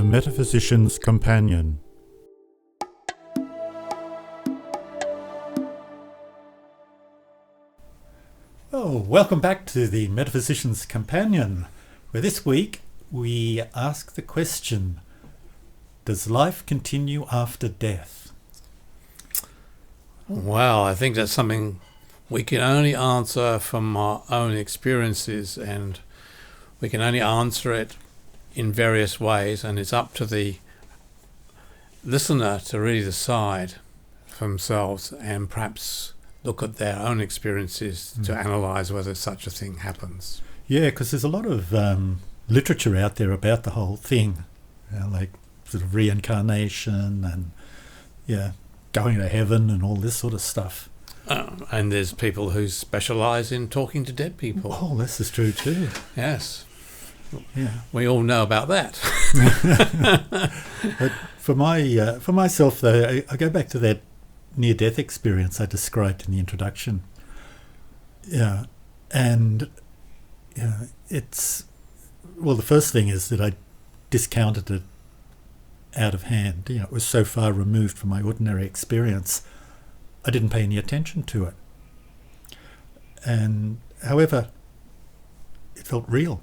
Metaphysicians Companion. Oh, welcome back to the Metaphysicians Companion, where this week we ask the question, does life continue after death? Well, I think that's something we can only answer from our own experiences, and we can only answer it in various ways, and it's up to the listener to really decide for themselves and perhaps look at their own experiences to analyse whether such a thing happens. Yeah, because there's a lot of literature out there about the whole thing, like sort of reincarnation and going to heaven and all this sort of stuff. And there's people who specialise in talking to dead people. Oh, this is true too. Yes. Yeah, we all know about that. But for myself, though, I go back to that near-death experience I described in the introduction. Yeah, and it's the first thing is that I discounted it out of hand. It was so far removed from my ordinary experience, I didn't pay any attention to it. And however, it felt real.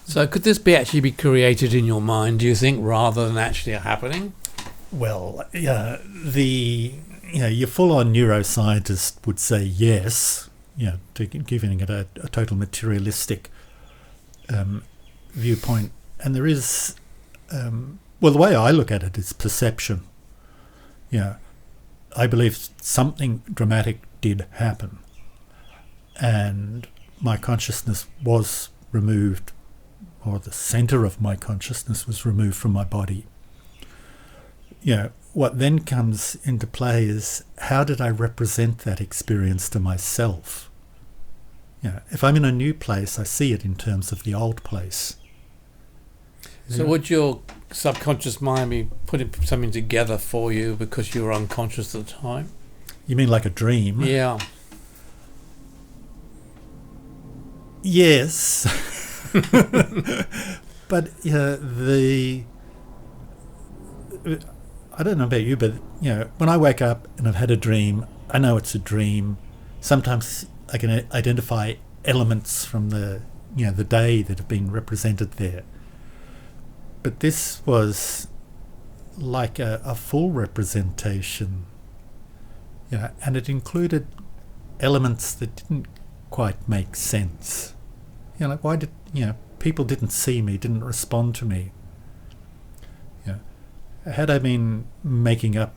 So could this actually be created in your mind, do you think, rather than actually happening? Well, your full-on neuroscientist would say yes, to giving it a total materialistic viewpoint. And there is, the way I look at it is perception. I believe something dramatic did happen, and my consciousness was removed, or the centre of my consciousness was removed from my body. What then comes into play is, how did I represent that experience to myself? If I'm in a new place, I see it in terms of the old place. So would your subconscious mind be putting something together for you because you were unconscious at the time? You mean like a dream? Yeah. Yes. But I don't know about you, but when I wake up and I've had a dream, I know it's a dream. Sometimes I can identify elements from the day that have been represented there. But this was like a full representation, and it included elements that didn't quite make sense. Like why did people didn't see me, didn't respond to me. Had I been making up,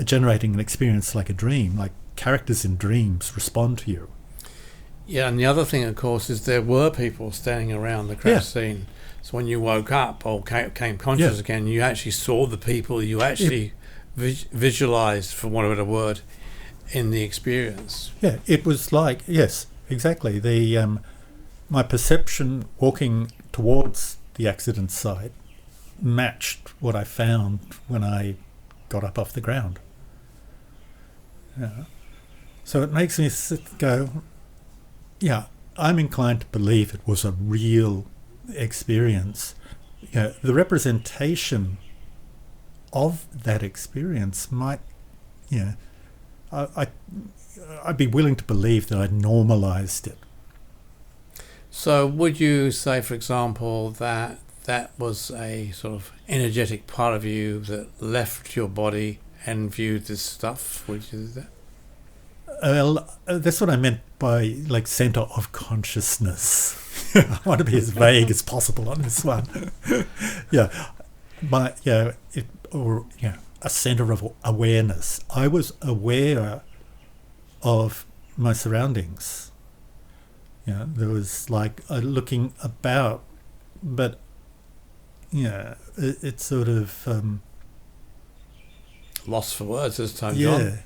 generating an experience like a dream, like characters in dreams respond to you. Yeah, and the other thing, of course, is there were people standing around the crash scene. So when you woke up or came conscious again, you actually saw the people, you actually visualised, for want of a better word, in the experience. Yeah, it was like, yes, exactly. My perception walking towards the accident site matched what I found when I got up off the ground. So it makes me go, I'm inclined to believe it was a real experience. The representation of that experience might, I'd be willing to believe that I'd normalised it. So would you say, for example, that was a sort of energetic part of you that left your body and viewed this stuff? Would you do that? Well, that's what I meant by like centre of consciousness. I want to be as vague as possible on this one. A centre of awareness. I was aware of my surroundings. There was like looking about, but it's sort of lost for words this time, John.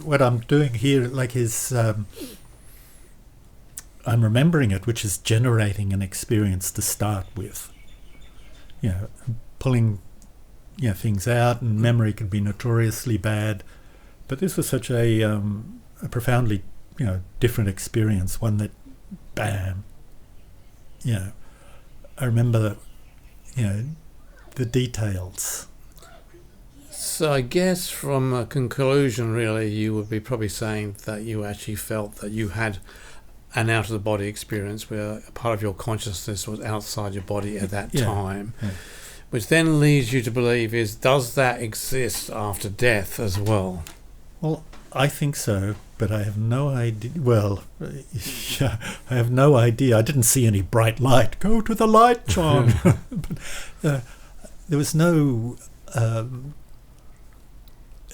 What I'm doing here, like, is I'm remembering it, which is generating an experience to start with. Pulling things out, and memory can be notoriously bad, but this was such a profoundly different experience, one that bam I remember, the details. So I guess from a conclusion, really, you would be probably saying that you actually felt that you had an out-of-the-body experience where a part of your consciousness was outside your body at that time, which then leads you to believe does that exist after death as well? Well, I think so, but I have no idea. Well, I have no idea. I didn't see any bright light. Go to the light, John. But, there was no...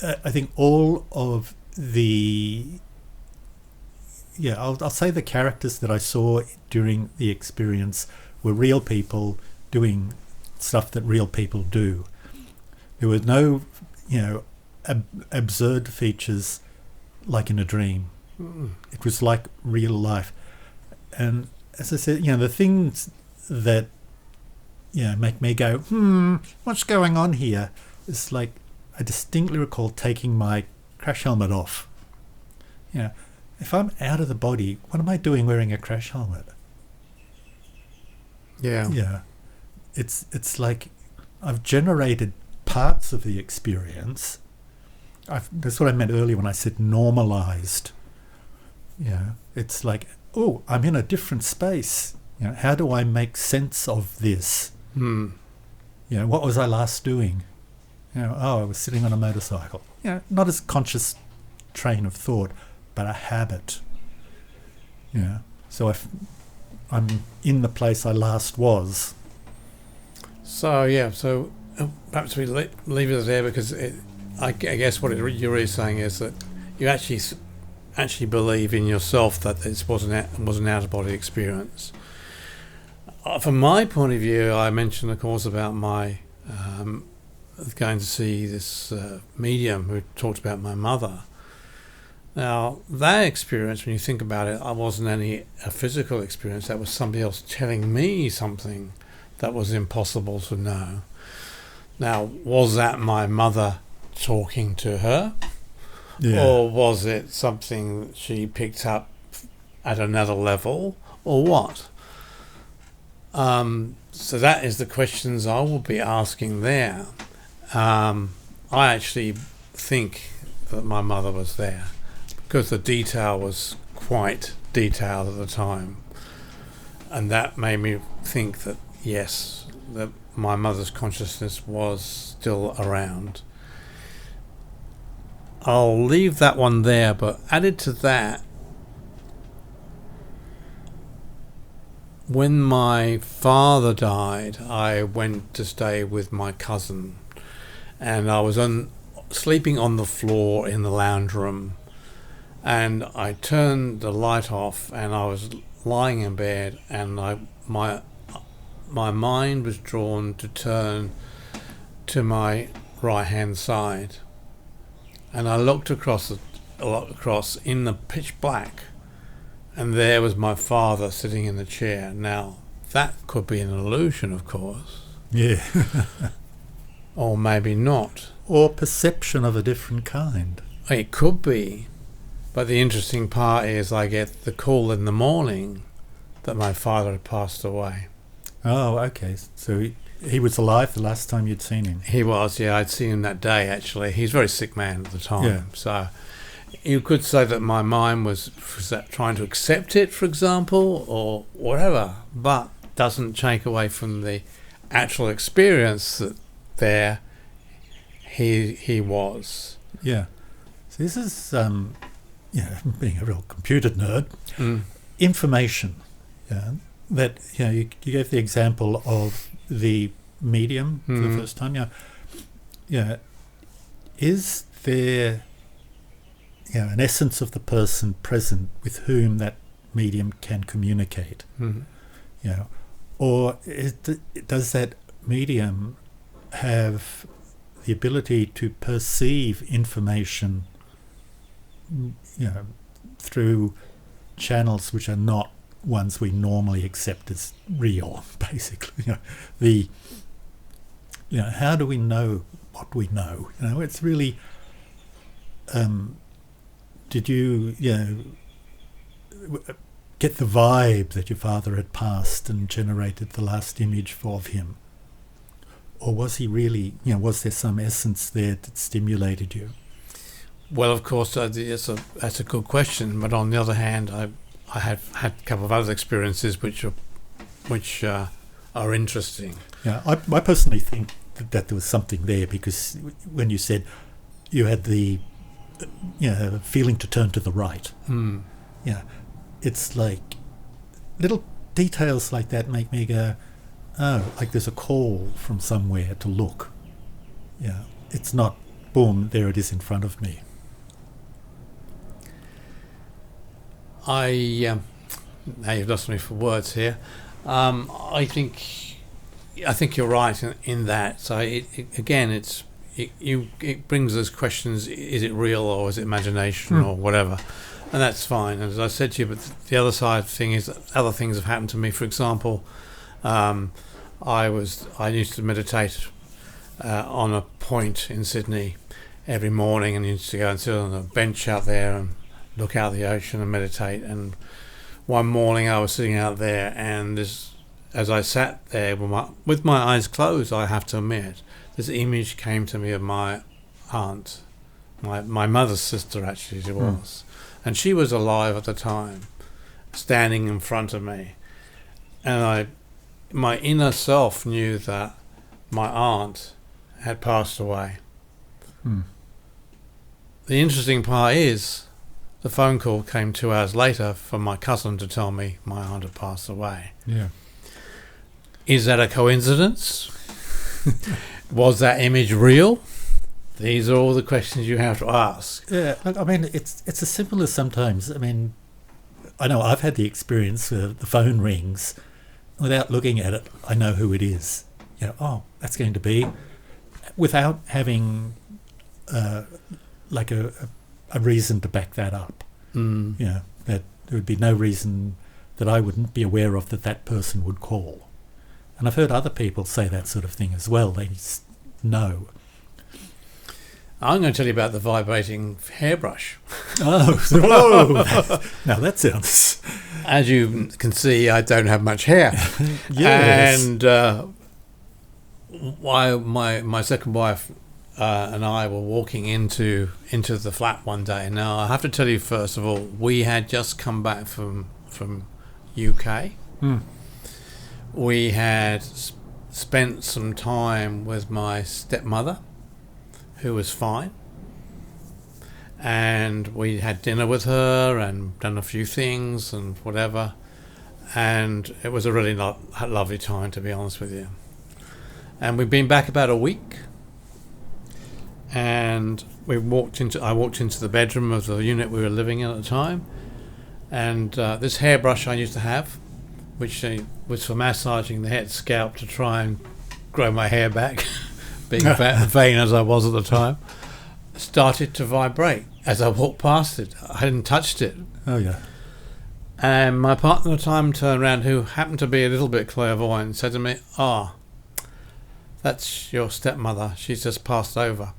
I think all of the... I'll say the characters that I saw during the experience were real people doing stuff that real people do. There were no, absurd features like in a dream. It was like real life. And as I said, the things that, make me go, what's going on here? It's like I distinctly recall taking my crash helmet off. If I'm out of the body, what am I doing wearing a crash helmet? Yeah. It's like I've generated parts of the experience. That's what I meant earlier when I said normalized. It's like, oh, I'm in a different space. How do I make sense of this? What was I last doing? I was sitting on a motorcycle. Not as conscious train of thought, but a habit. So I'm in the place I last was. So perhaps we leave it there, because I guess what you're really saying is that you actually believe in yourself that this was an out-of-body experience. From my point of view, I mentioned, of course, about my going to see this medium who talked about my mother. Now, that experience, when you think about it, wasn't a physical experience. That was somebody else telling me something that was impossible to know. Now, was that my mother talking to her? Yeah. Or was it something she picked up at another level? Or what? So that is the questions I will be asking there. I actually think that my mother was there, because the detail was quite detailed at the time, and that made me think that yes, that my mother's consciousness was still around. I'll leave that one there, but added to that, when my father died, I went to stay with my cousin, and I was sleeping on the floor in the lounge room. And I turned the light off, and I was lying in bed, and my mind was drawn to turn to my right-hand side, and I looked across in the pitch black, and there was my father sitting in the chair. Now, that could be an illusion, of course. Yeah. Or maybe not. Or perception of a different kind. It could be. But the interesting part is I get the call in the morning that my father had passed away. Oh, okay. So he was alive the last time you'd seen him? He was, yeah. I'd seen him that day, actually. He's a very sick man at the time. Yeah. So you could say that my mind was trying to accept it, for example, or whatever, but doesn't take away from the actual experience that there he was. Yeah. So this is... being a real computer nerd, information. That you gave the example of the medium for the first time. Is there an essence of the person present with whom that medium can communicate? Or does that medium have the ability to perceive information through channels which are not ones we normally accept as real, basically? How do we know what we know? It's really get the vibe that your father had passed and generated the last image of him? Or was he really, was there some essence there that stimulated you? Well, of course, that's a good question. But on the other hand, I have had a couple of other experiences which are interesting. Yeah, I personally think that there was something there, because when you said you had the feeling to turn to the right, yeah, it's like little details like that make me go, oh, like there's a call from somewhere to look. Yeah, it's not boom, there it is in front of me. Now you've lost me for words here. I think you're right in that. So it brings those questions: is it real or is it imagination or whatever? And that's fine. And as I said to you, but the other side thing is that other things have happened to me. For example, I used to meditate on a point in Sydney every morning, and used to go and sit on a bench out there and look out the ocean and meditate. And one morning I was sitting out there, and as I sat there with my eyes closed, I have to admit, this image came to me of my aunt, my mother's sister actually she was, and she was alive at the time, standing in front of me, and my inner self knew that my aunt had passed away. The interesting part is, the phone call came 2 hours later from my cousin to tell me my aunt had passed away. Yeah. Is that a coincidence? Was that image real? These are all the questions you have to ask. Yeah, look, I mean, it's as simple as sometimes. I mean, I know I've had the experience where the phone rings. Without looking at it, I know who it is. Oh, that's going to be, without having like a reason to back that up. That there would be no reason that I wouldn't be aware of that person would call. And I've heard other people say that sort of thing as well. They just know. I'm going to tell you about the vibrating hairbrush. Oh, whoa. Now that sounds... As you can see, I don't have much hair. Yes. And my second wife and I were walking into the flat one day. Now, I have to tell you, first of all, we had just come back from UK. We had spent some time with my stepmother, who was fine, and we had dinner with her and done a few things and whatever, and it was a really lovely time, to be honest with you. And we've been back about a week, and I walked into the bedroom of the unit we were living in at the time, and this hairbrush I used to have, which was for massaging the head scalp to try and grow my hair back, being vain as I was at the time, started to vibrate as I walked past it. I hadn't touched it. Oh, yeah. And my partner at the time turned around, who happened to be a little bit clairvoyant, and said to me, that's your stepmother. She's just passed over.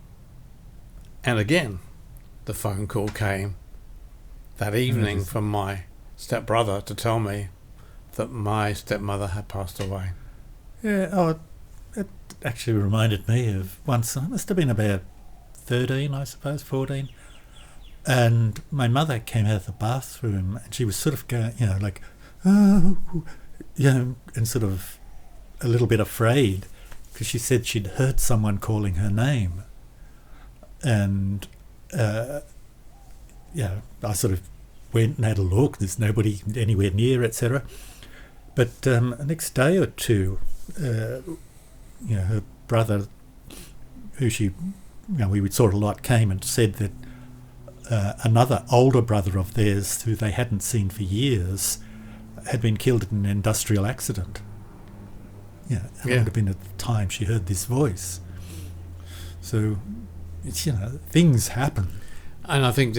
And again, the phone call came that evening from my stepbrother to tell me that my stepmother had passed away. Yeah, it actually reminded me of once. I must have been about 13, I suppose, 14. And my mother came out of the bathroom, and she was sort of going, like, oh, and sort of a little bit afraid, because she said she'd heard someone calling her name. And, I sort of went and had a look. There's nobody anywhere near, etc. But the next day or two, her brother, who we saw a lot, came and said that another older brother of theirs, who they hadn't seen for years, had been killed in an industrial accident. It would have been at the time she heard this voice. So, things happen. And I think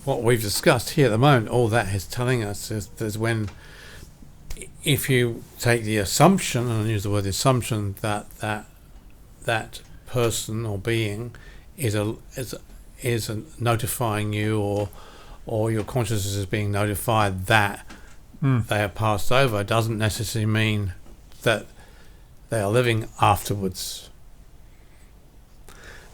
what we've discussed here at the moment, all that is telling us is when, if you take the assumption, and I use the word assumption, that person or being is notifying you or your consciousness is being notified that they are passed over, doesn't necessarily mean that they are living afterwards.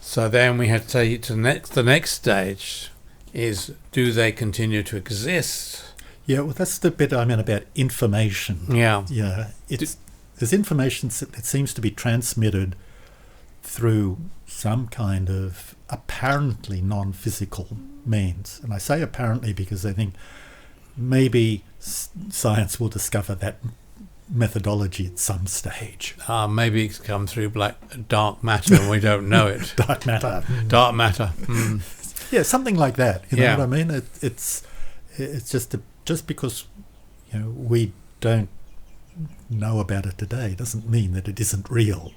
So then we have to take it to the next stage is, do they continue to exist? Yeah, well, that's the bit I meant about information. Yeah. Yeah, there's information that seems to be transmitted through some kind of apparently non-physical means. And I say apparently because I think maybe science will discover that methodology at some stage. Maybe it's come through dark matter and we don't know it. Dark matter. Dark matter. Yeah, something like that. You know Yeah. what I mean? It's just because we don't know about it today doesn't mean that it isn't real.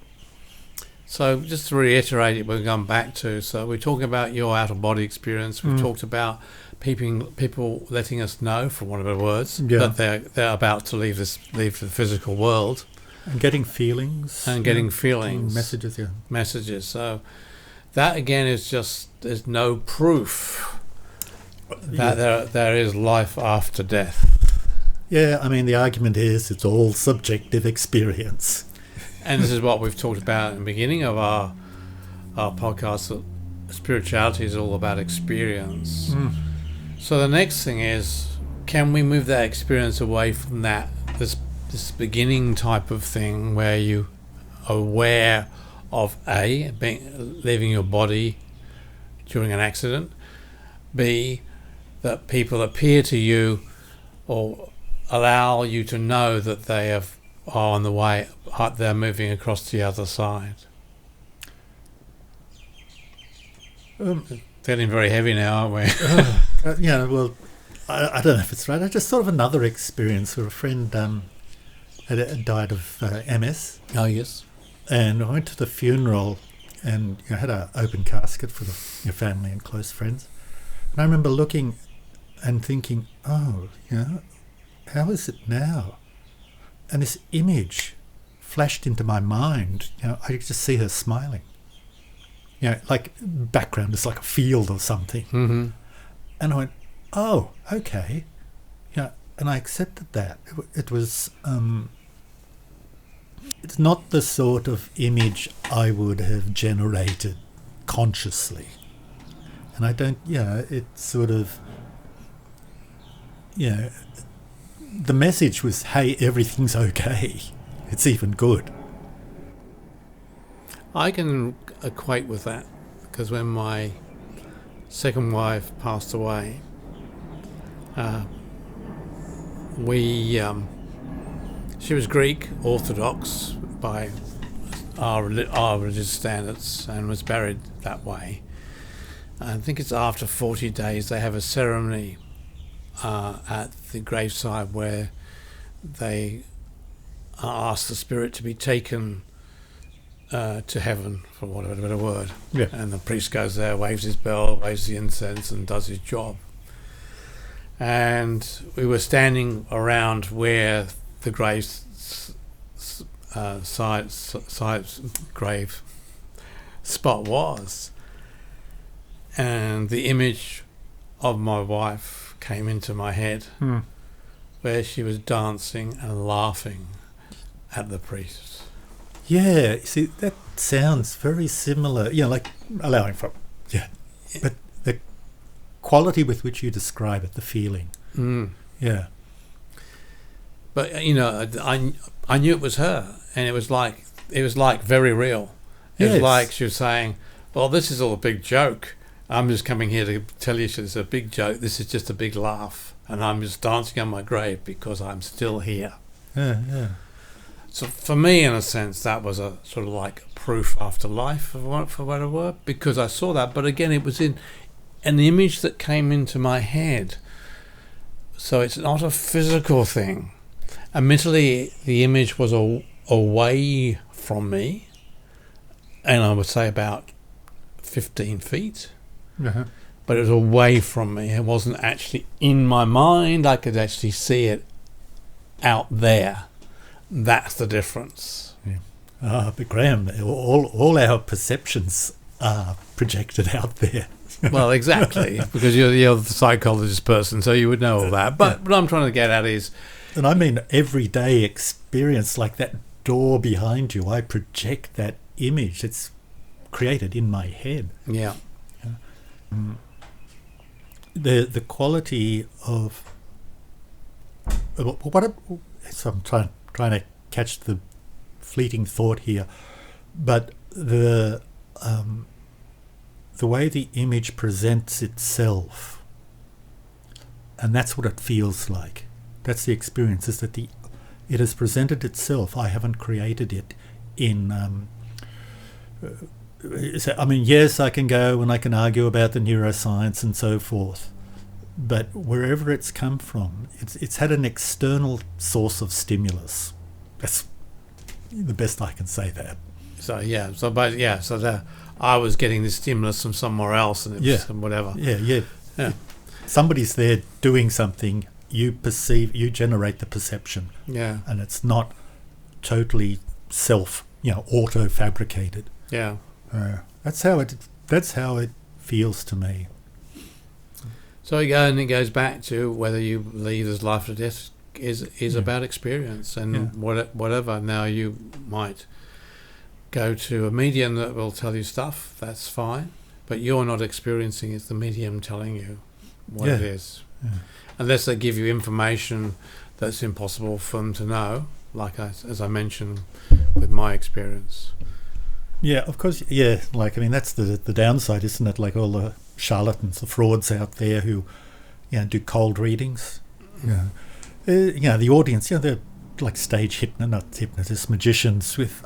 So just to reiterate it, we're going back to, so we're talking about your out-of-body experience. We've talked about people letting us know, for want of better words, that they're about to leave the physical world. And getting feelings. Messages, yeah. Messages. So that, again, is just, there's no proof that there is life after death. Yeah, I mean, the argument is it's all subjective experience. And this is what we've talked about in the beginning of our podcast, that spirituality is all about experience. So the next thing is, can we move that experience away from this beginning type of thing where you are aware of A, leaving your body during an accident, B, that people appear to you or allow you to know that they are on the way, they're moving across to the other side. Feeling very heavy now, aren't we? Well, I don't know if it's right. I just thought of another experience where a friend had died of MS. Oh, yes. And I went to the funeral and had an open casket for your family and close friends. And I remember looking and thinking, how is it now? And this image flashed into my mind. I could just see her smiling. Like background is like a field or something. Mm-hmm. And I went, oh, okay. And I accepted that. It was, it's not the sort of image I would have generated consciously. And I don't, it's sort of, the message was, hey, everything's okay. It's even good. I can equate with that, because when my second wife passed away, she was Greek Orthodox by our religious standards and was buried that way. I think it's after 40 days they have a ceremony at the graveside where they ask the spirit to be taken to heaven, for whatever better word. Yeah. And the priest goes there, waves his bell, waves the incense, and does his job. And we were standing around where the grave grave spot was, and the image of my wife came into my head, where she was dancing and laughing at the priest. Yeah, see, that sounds very similar. Like allowing for, but the quality with which you describe it, the feeling. Yeah. But I knew it was her, and it was like very real. It was like she was saying, "Well, this is all a big joke. I'm just coming here to tell you it's a big joke. This is just a big laugh, and I'm just dancing on my grave because I'm still here." Yeah. So for me, in a sense, that was a sort of like proof after life, for better word, because I saw that. But again, it was in an image that came into my head. So it's not a physical thing. Admittedly, the image was away from me, and I would say about 15 feet. Uh-huh. But it was away from me. It wasn't actually in my mind. I could actually see it out there. That's the difference. Yeah. But Graham, all our perceptions are projected out there. Well, exactly, because you're the psychologist person, so you would know all that. But what I'm trying to get at is... And I mean everyday experience, like that door behind you, I project that image. It's created in my head. Yeah. The quality of... So I'm trying to catch the fleeting thought here, but the way the image presents itself, and that's what it feels like. That's the experience, is that it has presented itself. I haven't created it in... I mean, yes, I can go and I can argue about the neuroscience and so forth, but wherever it's come from, it's had an external source of stimulus. That's the best I can say that. So I was getting this stimulus from somewhere else, and it was whatever. Yeah. Somebody's there doing something. You generate the perception. Yeah. And it's not totally auto-fabricated. Yeah. That's how it feels to me. So again, it goes back to whether you believe there's life after death is about experience and whatever. Now, you might go to a medium that will tell you stuff. That's fine, but you're not experiencing it. It's the medium telling you what it is, unless they give you information that's impossible for them to know. Like as I mentioned with my experience. Yeah, of course. Yeah, like, I mean, that's the downside, isn't it? Like all the charlatans, the frauds out there who, do cold readings. The audience, they're like stage hypnotists, magicians with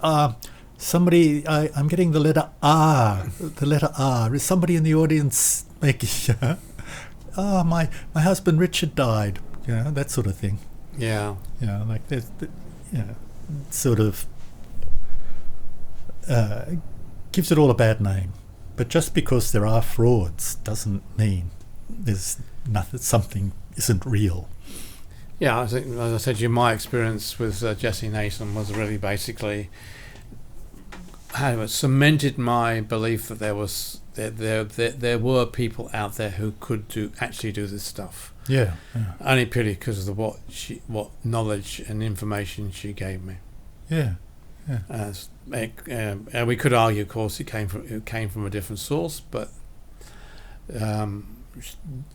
somebody. I'm getting the letter R. The letter R. Is somebody in the audience making? My husband Richard died. That sort of thing. Yeah. Like there's, sort of. Gives it all a bad name, but just because there are frauds doesn't mean there's nothing. Something isn't real. Yeah, I think, as I said, my experience with Jesse Nason was really basically how it cemented my belief that there were people out there who could actually do this stuff. Yeah. Only purely because of what knowledge and information she gave me. Yeah. And we could argue, of course, it came from a different source, but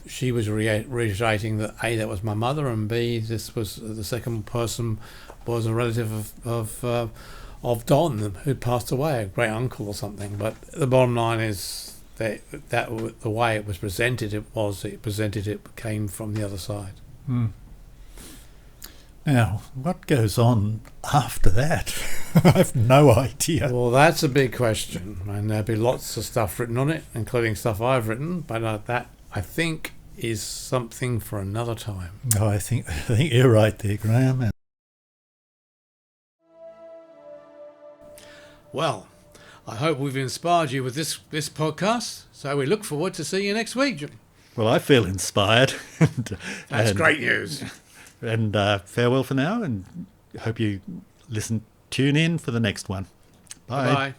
she was reiterating that A, that was my mother, and B, this was the second person was a relative of Don, who passed away, a great uncle or something. But the bottom line is that the way it was presented, it came from the other side. Now, what goes on after that? I have no idea. Well, that's a big question, and there'll be lots of stuff written on it, including stuff I've written, but that, I think, is something for another time. Oh, I think you're right there, Graham. Well, I hope we've inspired you with this podcast, so we look forward to seeing you next week, Jim. Well, I feel inspired. That's great news. And farewell for now, and hope you tune in for the next one. Bye. Bye.